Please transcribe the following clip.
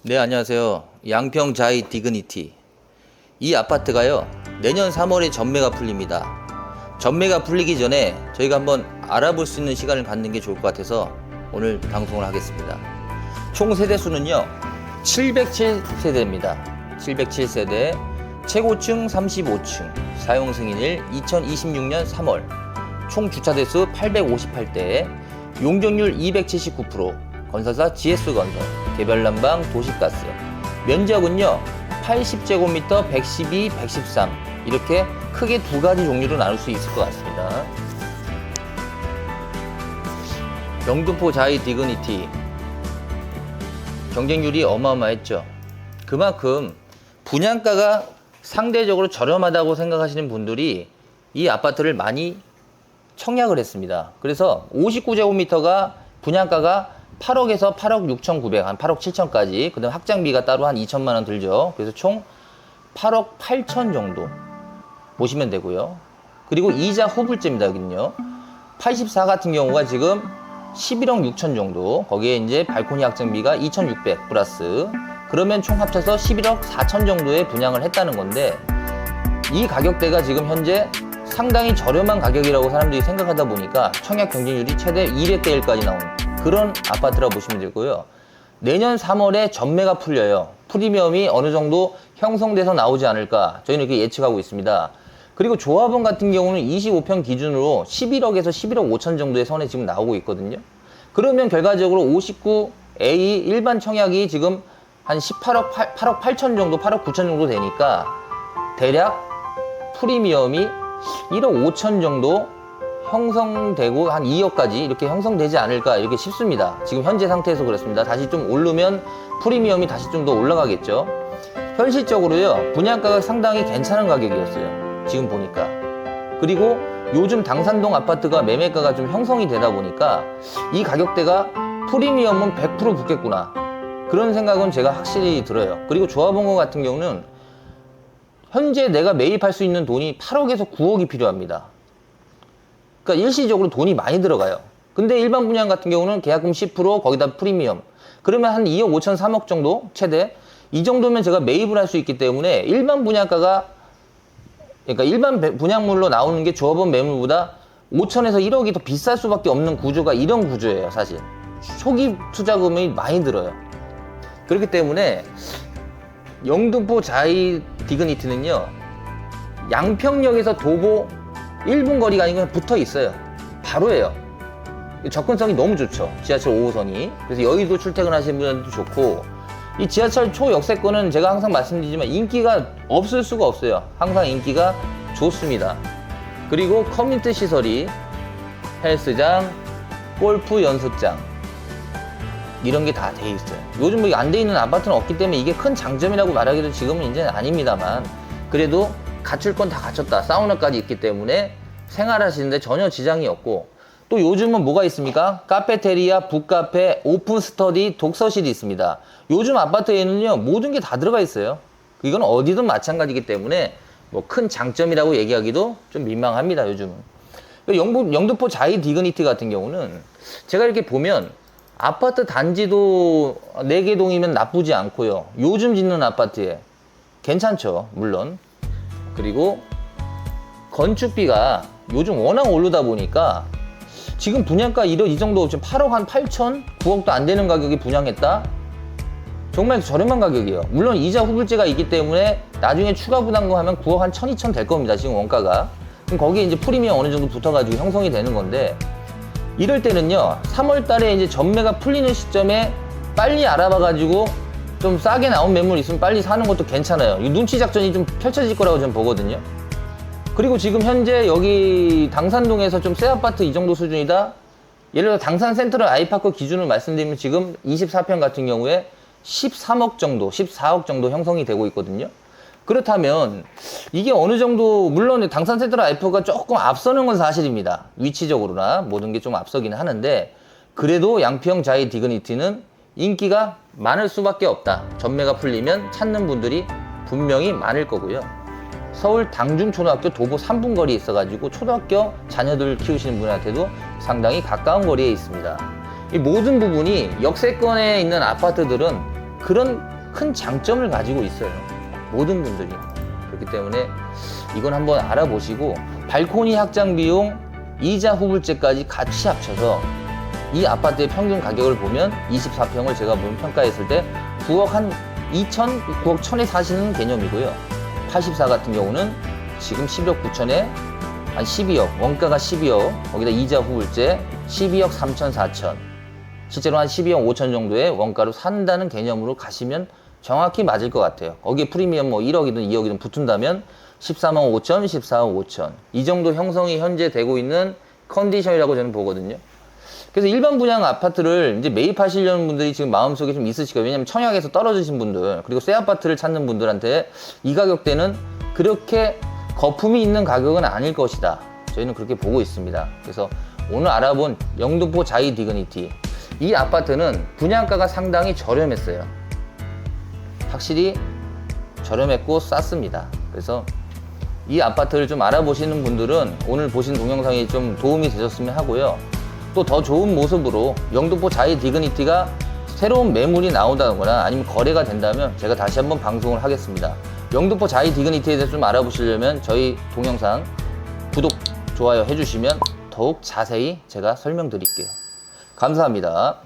네, 안녕하세요. 양평 자이 디그니티. 이 아파트가요, 내년 3월에 전매가 풀립니다. 전매가 풀리기 전에 저희가 한번 알아볼 수 있는 시간을 갖는 게 좋을 것 같아서 오늘 방송을 하겠습니다. 총 세대수는요, 707세대입니다. 707세대, 최고층 35층, 사용 승인일 2026년 3월, 총 주차대수 858대, 용적률 279%, 건설사 GS건설, 개별난방 도시가스, 면적은요 80제곱미터 112, 113 이렇게 크게 두 가지 종류로 나눌 수 있을 것 같습니다. 영등포 자이 디그니티 경쟁률이 어마어마했죠. 그만큼 분양가가 상대적으로 저렴하다고 생각하시는 분들이 이 아파트를 많이 청약을 했습니다. 그래서 59제곱미터가 분양가가 8억에서 8억 6,900, 한 8억 7천까지, 그 다음 확장비가 따로 한 2천만 원 들죠. 그래서 총 8억 8천 정도 보시면 되고요. 그리고 이자 후불제입니다, 여기는요. 84 같은 경우가 지금 11억 6천 정도, 거기에 이제 발코니 확장비가 2,600 플러스, 그러면 총 합쳐서 11억 4천 정도에 분양을 했다는 건데, 이 가격대가 지금 현재 상당히 저렴한 가격이라고 사람들이 생각하다 보니까 청약 경쟁률이 최대 200대 1까지 나온 그런 아파트라고 보시면 되고요. 내년 3월에 전매가 풀려요. 프리미엄이 어느 정도 형성돼서 나오지 않을까 저희는 이렇게 예측하고 있습니다. 그리고 조합원 같은 경우는 25평 기준으로 11억에서 11억 5천 정도의 선에 지금 나오고 있거든요. 그러면 결과적으로 59A 일반 청약이 지금 한 8억 8천 정도, 8억 9천 정도 되니까 대략 프리미엄이 1억 5천 정도 형성되고 한 2억까지 이렇게 형성되지 않을까 이렇게 싶습니다. 지금 현재 상태에서 그렇습니다. 다시 좀 오르면 프리미엄이 다시 좀 더 올라가겠죠. 현실적으로요, 분양가가 상당히 괜찮은 가격이었어요. 지금 보니까. 그리고 요즘 당산동 아파트가 매매가가 좀 형성이 되다 보니까 이 가격대가 프리미엄은 100% 붙겠구나, 그런 생각은 제가 확실히 들어요. 그리고 조합원 같은 경우는 현재 내가 매입할 수 있는 돈이 8억에서 9억이 필요합니다. 그러니까 일시적으로 돈이 많이 들어가요. 근데 일반 분양 같은 경우는 계약금 10% 거기다 프리미엄, 그러면 한 2억 5천 3억 정도 최대, 이 정도면 제가 매입을 할 수 있기 때문에 일반 분양가가, 그러니까 일반 분양물로 나오는 게 조합원 매물보다 5천에서 1억이 더 비쌀 수밖에 없는 구조가 이런 구조예요. 사실 초기 투자금이 많이 들어요. 그렇기 때문에 영등포 자이 디그니티는요, 양평역에서 도보 1분 거리가 아니고 그냥 붙어 있어요. 바로예요. 접근성이 너무 좋죠, 지하철 5호선이. 그래서 여의도 출퇴근하시는 분들도 좋고, 이 지하철 초역세권은 제가 항상 말씀드리지만 인기가 없을 수가 없어요. 항상 인기가 좋습니다. 그리고 커뮤니티 시설이 헬스장, 골프 연습장 이런 게 다 돼 있어요. 요즘 뭐 안 돼 있는 아파트는 없기 때문에 이게 큰 장점이라고 말하기도 지금은 이제는 아닙니다만, 그래도 갖출 건 다 갖췄다. 사우나까지 있기 때문에 생활하시는데 전혀 지장이 없고, 또 요즘은 뭐가 있습니까? 카페테리아, 북카페, 오픈 스터디, 독서실이 있습니다. 요즘 아파트에는요, 모든 게 다 들어가 있어요. 이건 어디든 마찬가지이기 때문에 뭐 큰 장점이라고 얘기하기도 좀 민망합니다, 요즘은. 영등포 자이 디그니티 같은 경우는 제가 이렇게 보면 아파트 단지도 4개 동이면 나쁘지 않고요. 요즘 짓는 아파트에 괜찮죠, 물론. 그리고 건축비가 요즘 워낙 오르다 보니까 지금 분양가 이 정도, 지금 8억 한 8천, 9억도 안 되는 가격에 분양했다? 정말 저렴한 가격이에요. 물론 이자 후불제가 있기 때문에 나중에 추가 부담금 하면 9억 한 1,000, 2천 될 겁니다, 지금 원가가. 그럼 거기에 이제 프리미엄 어느 정도 붙어가지고 형성이 되는 건데, 이럴 때는요, 3월 달에 이제 전매가 풀리는 시점에 빨리 알아봐가지고 좀 싸게 나온 매물 있으면 빨리 사는 것도 괜찮아요. 이 눈치 작전이 좀 펼쳐질 거라고 저는 보거든요. 그리고 지금 현재 여기 당산동에서 좀 새 아파트 이 정도 수준이다? 예를 들어 당산 센트럴 아이파크 기준을 말씀드리면 지금 24평 같은 경우에 13억 정도, 14억 정도 형성이 되고 있거든요. 그렇다면 이게 어느 정도, 물론 당산 센트럴 아이파크가 조금 앞서는 건 사실입니다. 위치적으로나 모든 게 좀 앞서긴 하는데, 그래도 양평 자이 디그니티는 인기가 많을 수밖에 없다. 전매가 풀리면 찾는 분들이 분명히 많을 거고요. 서울 당중초등학교 도보 3분 거리에 있어가지고 초등학교 자녀들 키우시는 분한테도 상당히 가까운 거리에 있습니다. 이 모든 부분이 역세권에 있는 아파트들은 그런 큰 장점을 가지고 있어요. 모든 분들이. 그렇기 때문에 이건 한번 알아보시고 발코니 확장 비용, 이자 후불제까지 같이 합쳐서 이 아파트의 평균 가격을 보면 24평을 제가 평가했을 때 9억 한 2천, 9억 1천에 사시는 개념이고요. 84 같은 경우는 지금 11억 9천에 한 12억, 원가가 12억, 거기다 이자 후불제 12억 3천, 4천. 실제로 한 12억 5천 정도의 원가로 산다는 개념으로 가시면 정확히 맞을 것 같아요. 거기에 프리미엄 뭐 1억이든 2억이든 붙은다면 13억 5천, 14억 5천. 이 정도 형성이 현재 되고 있는 컨디션이라고 저는 보거든요. 그래서 일반 분양 아파트를 이제 매입하시려는 분들이 지금 마음속에 좀 있으실 거예요. 왜냐면 청약에서 떨어지신 분들, 그리고 새 아파트를 찾는 분들한테 이 가격대는 그렇게 거품이 있는 가격은 아닐 것이다. 저희는 그렇게 보고 있습니다. 그래서 오늘 알아본 영등포 자이 디그니티. 이 아파트는 분양가가 상당히 저렴했어요. 확실히 저렴했고 쌌습니다. 그래서 이 아파트를 좀 알아보시는 분들은 오늘 보신 동영상이 좀 도움이 되셨으면 하고요. 또 더 좋은 모습으로 영등포 자이 디그니티가 새로운 매물이 나온다거나 아니면 거래가 된다면 제가 다시 한번 방송을 하겠습니다. 영등포 자이 디그니티에 대해서 좀 알아보시려면 저희 동영상 구독, 좋아요 해주시면 더욱 자세히 제가 설명드릴게요. 감사합니다.